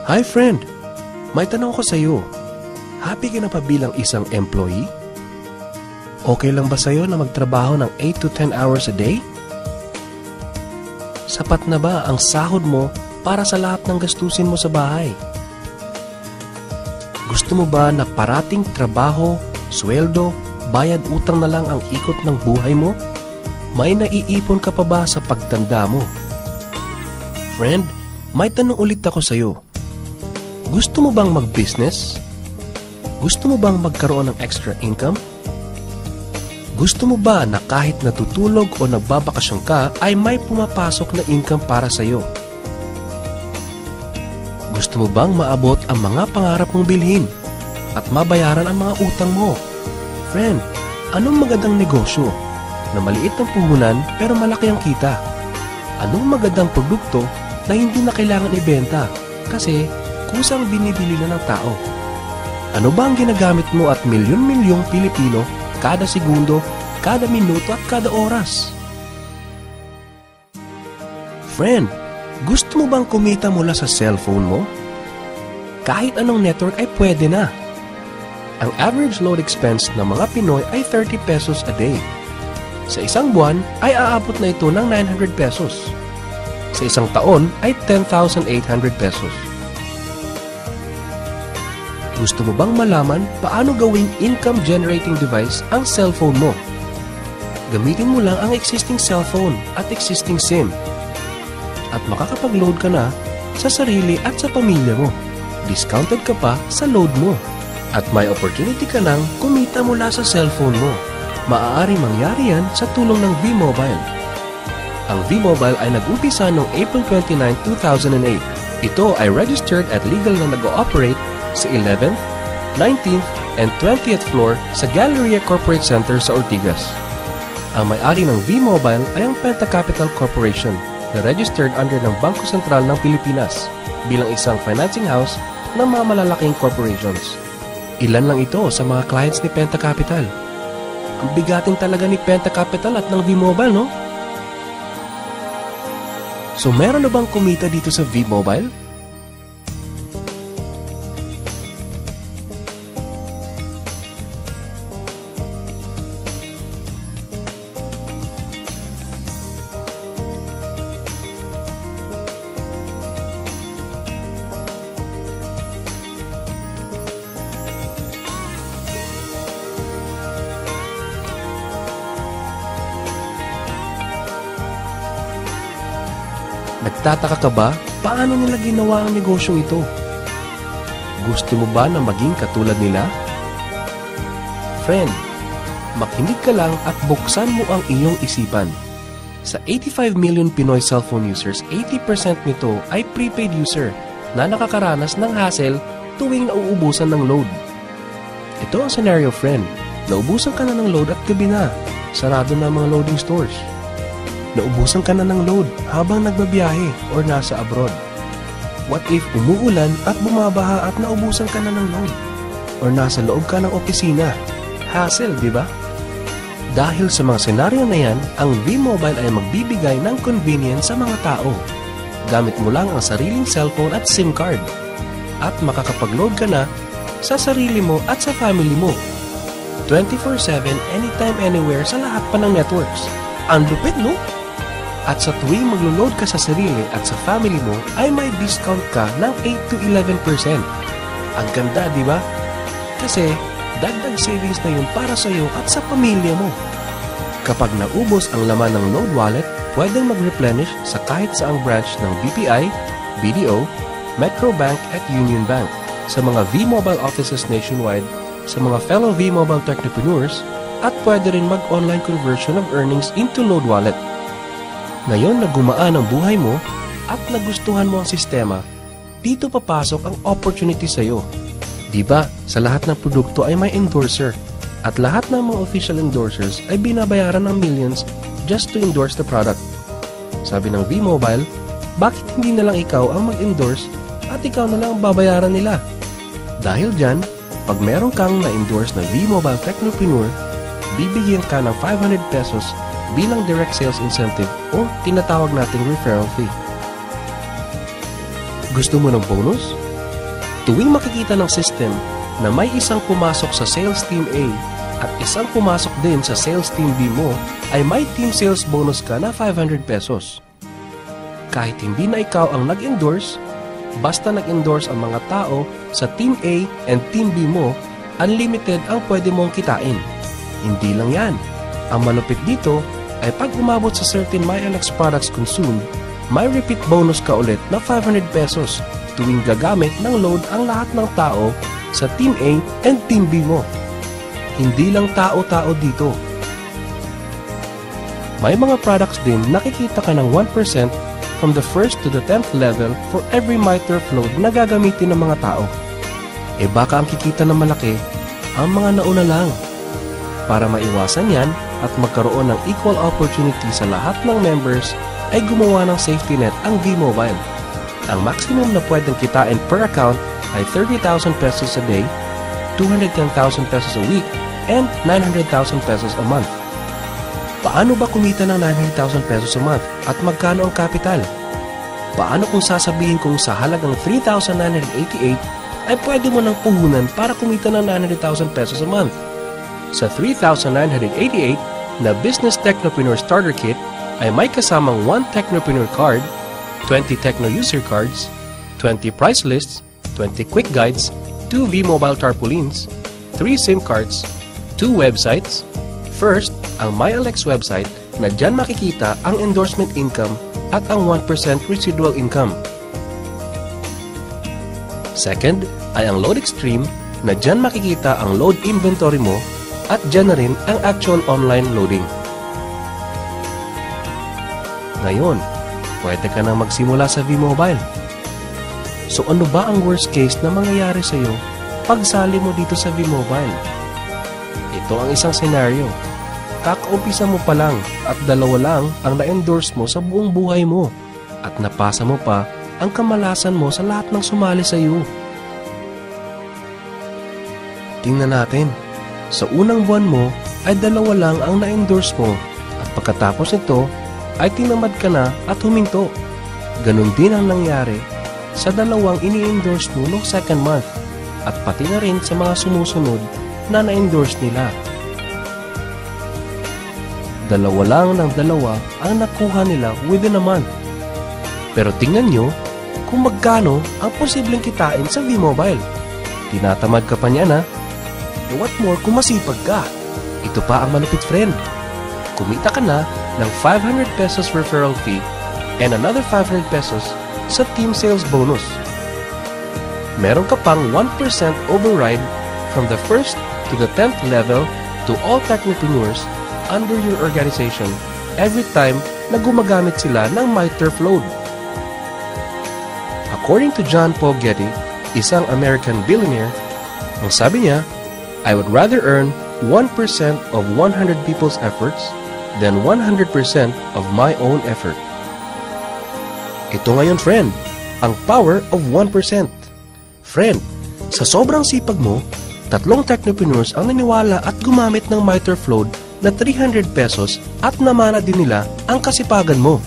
Hi friend! May tanong ko sa iyo. Happy ka na pa bilang isang employee? Okay lang ba sa'yo na magtrabaho ng 8 to 10 hours a day? Sapat na ba ang sahod mo para sa lahat ng gastusin mo sa bahay? Gusto mo ba na parating trabaho, sweldo, bayad utang na lang ang ikot ng buhay mo? May naiipon ka pa ba sa pagtanda mo? Friend, may tanong ulit ako sa iyo. Gusto mo bang mag-business? Gusto mo bang magkaroon ng extra income? Gusto mo ba na kahit natutulog o nagbabakasyon ka ay may pumapasok na income para sa iyo? Gusto mo bang maabot ang mga pangarap mong bilhin at mabayaran ang mga utang mo? Friend, anong magandang negosyo na maliit ang puhunan pero malaki ang kita? Anong magandang produkto na hindi na kailangan ibenta kasi kusang binibili na ng tao? Ano ba ang ginagamit mo at milyon-milyong Pilipino kada segundo, kada minuto at kada oras? Friend, gusto mo bang kumita mula sa cellphone mo? Kahit anong network ay pwede na. Ang average load expense ng mga Pinoy ay 30 pesos a day. Sa isang buwan ay aabot na ito ng 900 pesos. Sa isang taon ay 10,800 pesos. Gusto mo bang malaman paano gawing income-generating device ang cellphone mo? Gamitin mo lang ang existing cellphone at existing SIM. At makakapag-load ka na sa sarili at sa pamilya mo. Discounted ka pa sa load mo. At may opportunity ka nang kumita mula sa cellphone mo. Maaari mangyari yan sa tulong ng V-Mobile. Ang V-Mobile ay nag-umpisa noong April 29, 2008. Ito ay registered at legal na nag-ooperate sa 11th, 19th, and 20th floor sa Galleria Corporate Center sa Ortigas. Ang may-ari ng V-Mobile ay ang Penta Capital Corporation na registered under ng Bangko Sentral ng Pilipinas bilang isang financing house ng mga malalaking corporations. Ilan lang ito sa mga clients ni Penta Capital. Ang bigatin talaga ni Penta Capital at ng V-Mobile, no? So meron na bang kumita dito sa V-Mobile? Nagtataka ka ba paano nila ginawa ang negosyo ito? Gusto mo ba na maging katulad nila? Friend, makinig ka lang at buksan mo ang iyong isipan. Sa 85 million Pinoy cellphone users, 80% nito ay prepaid user na nakakaranas ng hassle tuwing nauubusan ng load. Ito ang scenario, friend. Naubusan ka na ng load at gabi na. Sarado na ang mga loading stores. Naubusan ka na ng load habang nagbabiyahe or nasa abroad. What if umuulan at bumabaha at naubusan ka na ng load? Or nasa loob ka ng opisina? Hassle, di ba? Dahil sa mga senaryo na yan, ang V-Mobile ay magbibigay ng convenience sa mga tao. Gamit mo lang ang sariling cellphone at SIM card. At makakapag-load ka na sa sarili mo at sa family mo. 24/7, anytime, anywhere sa lahat pa ng networks. Ang lupit, no? At sa tuwing maglo-load ka sa sarili at sa family mo, ay may discount ka ng 8 to 11%. Ang ganda, di ba? Kasi dagdag savings na yun para sa iyo at sa pamilya mo. Kapag naubos ang laman ng load wallet, pwedeng mag-replenish sa kahit saang branch ng BPI, BDO, Metro Bank at Union Bank, sa mga V-Mobile offices nationwide, sa mga fellow V-Mobile technopreneurs, at pwede rin mag-online conversion of earnings into load wallet. Ngayon na gumaan ang buhay mo at nagustuhan mo ang sistema, dito papasok ang opportunity sa iyo. Diba, sa lahat ng produkto ay may endorser at lahat ng mga official endorsers ay binabayaran ng millions just to endorse the product. Sabi ng V-Mobile, bakit hindi na lang ikaw ang mag-endorse at ikaw na lang ang babayaran nila? Dahil dyan, pag meron kang na-endorse na V-Mobile Technopreneur, bibigyan ka ng 500 pesos bilang direct sales incentive o tinatawag nating referral fee. Gusto mo ng bonus? Tuwing makikita ng system na may isang pumasok sa sales team A at isang pumasok din sa sales team B mo, ay may team sales bonus ka na 500 pesos. Kahit hindi na ikaw ang nag-endorse, basta nag-endorse ang mga tao sa team A and team B mo, unlimited ang pwede mong kitain. Hindi lang yan. Ang malupit dito ay pag umabot sa certain MyLX products consumed, may repeat bonus ka ulit na 500 pesos tuwing gagamit ng load ang lahat ng tao sa Team A and Team B mo. Hindi lang tao-tao dito. May mga products din nakikita ka ng 1% from the 1st to the 10th level for every MyTurf load na gagamitin ng mga tao. E baka ang kikita na malaki, ang mga nauna lang. Para maiwasan yan at magkaroon ng equal opportunity sa lahat ng members, ay gumawa ng safety net ang V-Mobile. Ang maximum na pwedeng kitain per account ay 30,000 pesos a day, 210,000 pesos a week, and 900,000 pesos a month. Paano ba kumita ng 900,000 pesos a month at magkano ang capital? Paano kung sasabihin kong sa halagang 3,988 ay pwede mo nang puhunan para kumita ng 900,000 pesos a month? Sa 3,988 na Business Technopreneur Starter Kit ay may kasamang 1 Technopreneur Card, 20 Techno User Cards, 20 Price Lists, 20 Quick Guides, 2 V-Mobile Tarpaulins, 3 SIM cards, 2 websites. First, ang MyLX website na dyan makikita ang endorsement income at ang 1% residual income. Second, ay ang Load Extreme na dyan makikita ang load inventory mo at dyan na rin ang actual online loading. Ngayon, pwede ka na magsimula sa V-Mobile. So ano ba ang worst case na mangyayari sa iyo pagsali mo dito sa V-Mobile? Ito ang isang senaryo. Kakaumpisa mo pa lang at 2 lang ang na-endorse mo sa buong buhay mo at napasa mo pa ang kamalasan mo sa lahat ng sumali sa iyo. Tingnan natin. Sa unang buwan mo ay 2 lang ang na-endorse mo at pagkatapos nito ay tinamad ka na at huminto. Ganon din ang nangyari sa 2 ini-endorse mo noong second month at pati na rin sa mga sumusunod na na-endorse nila. 2 lang ng 2 ang nakuha nila within a month. Pero tingnan nyo kung magkano ang posibleng kitain sa V-Mobile. Tinatamad ka pa niya na? E what more kung masipag ka? Ito pa ang malupit, friend. Kumita ka na ng 500 pesos referral fee and another 500 pesos sa team sales bonus. Meron ka pang 1% override from the 1st to the 10th level to all technopreneurs under your organization every time na gumagamit sila ng MyTurf load. According to John Paul Getty, isang American billionaire, ang sabi niya, I would rather earn 1% of 100 people's efforts than 100% of my own effort. Ito ngayon, friend, ang power of 1%. Friend, sa sobrang sipag mo, 3 technopreneurs ang naniwala at gumamit ng MyTurf load na 300 pesos at namana din nila ang kasipagan mo.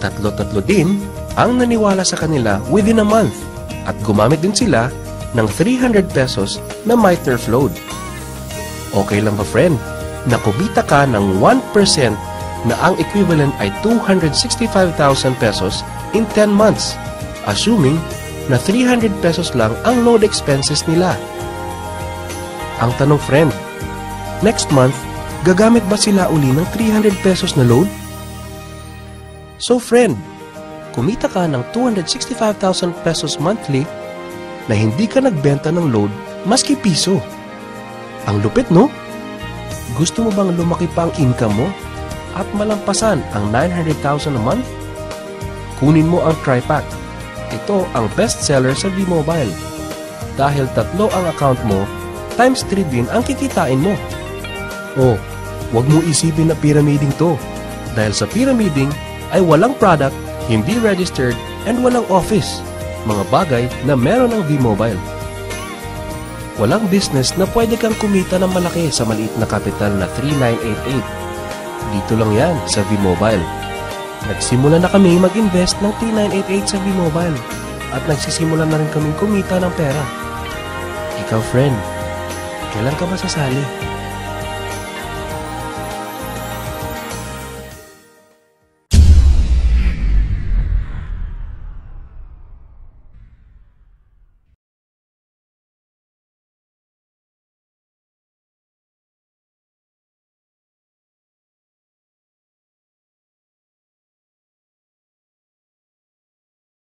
3 din ang naniwala sa kanila within a month at gumamit din sila ng 300 pesos na MyTurf load. Okay lang ba, friend, na kumita ka ng 1% na ang equivalent ay 265,000 pesos in 10 months, assuming na 300 pesos lang ang load expenses nila? Ang tanong, friend, next month, gagamit ba sila uli ng 300 pesos na load? So, friend, kumita ka ng 265,000 pesos monthly na hindi ka nagbenta ng load maski piso. Ang lupit, no? Gusto mo bang lumaki pa ang income mo at malampasan ang 900,000 a month? Kunin mo ang TriPack. Ito ang best seller sa V-Mobile. Dahil 3 ang account mo, times 3 din ang kikitain mo. Oh, wag mo isipin na pyramiding to. Dahil sa pyramiding ay walang product, hindi registered, and walang office. Mga bagay na meron ng V-Mobile. Walang business na pwede kang kumita ng malaki sa maliit na kapital na 3,988. Dito lang yan sa V-Mobile. Nagsimula na kami mag-invest ng 3,988 sa V-Mobile. at nagsisimula na rin kaming kumita ng pera. Ikaw, friend, kailan ka ba sasali?